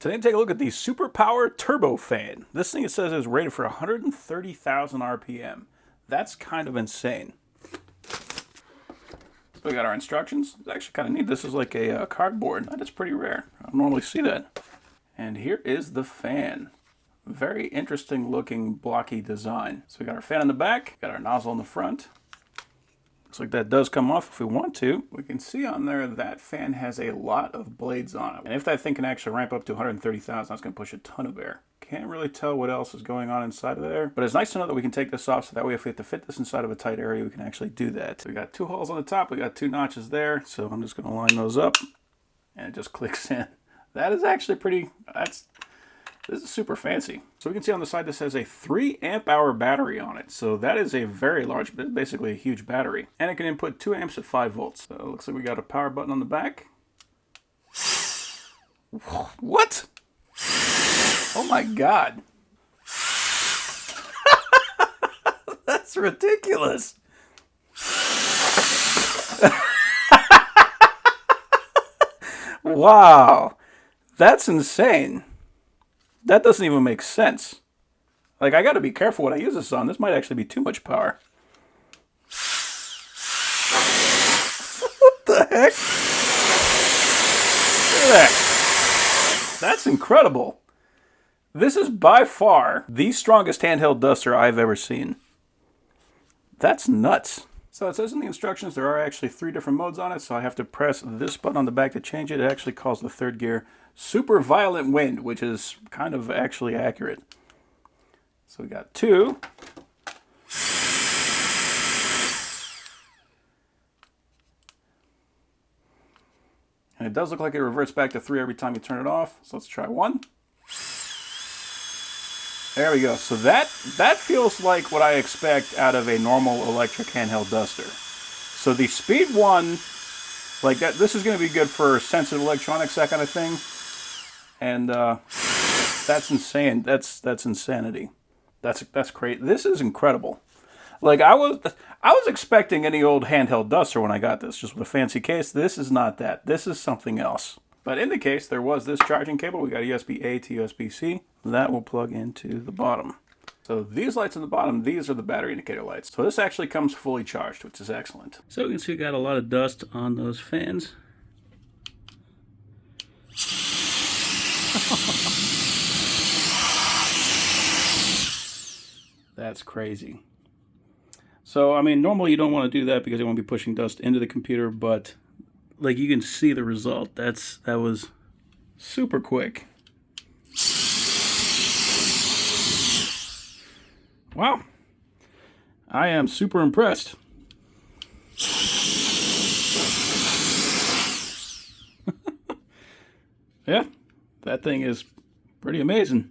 Today, take a look at the Superpower Turbo Fan. This thing, it says, is rated for 130,000 RPM. That's kind of insane. So we got our instructions. It's actually kind of neat. This is like a cardboard. That is pretty rare. I don't normally see that. And here is the fan. Very interesting looking blocky design. So we got our fan in the back, got our nozzle in the front. Looks like that does come off if we want to. We can see on there that fan has a lot of blades on it. And if that thing can actually ramp up to 130,000, that's going to push a ton of air. Can't really tell what else is going on inside of there. But it's nice to know that we can take this off, so that way if we have to fit this inside of a tight area, we can actually do that. So we got 2 holes on the top, we got 2 notches there. So I'm just going to line those up and it just clicks in. That is actually pretty, this is super fancy. So we can see on the side this has a 3 amp hour battery on it. So that is a very large, basically a huge battery. And it can input 2 amps at 5 volts. So it looks like we got a power button on the back. What? Oh my God. That's ridiculous. Wow. That's insane. That doesn't even make sense. Like, I gotta be careful what I use this on. This might actually be too much power. What the heck? Look at that. That's incredible. This is by far the strongest handheld duster I've ever seen. That's nuts. So it says in the instructions there are actually 3 different modes on it, so I have to press this button on the back to change it. It actually calls the 3rd gear Super Violent Wind, which is kind of actually accurate. So we got 2. And it does look like it reverts back to 3 every time you turn it off. So let's try 1. There we go. So that feels like what I expect out of a normal electric handheld duster. So the Speed 1, like that, this is going to be good for sensitive electronics, that kind of thing. And that's insane. That's insanity. That's great. This is incredible. Like I was expecting any old handheld duster when I got this, just with a fancy case. This is not that. This is something else. But in the case, there was this charging cable. We got USB-A to USB-C. That will plug into the bottom. So these lights on the bottom, these are the battery indicator lights. So this actually comes fully charged, which is excellent. So you can see we got a lot of dust on those fans. That's crazy. So, I mean, normally you don't want to do that because you want to be pushing dust into the computer, but like you can see the result. That was super quick. Wow. I am super impressed. Yeah, that thing is pretty amazing.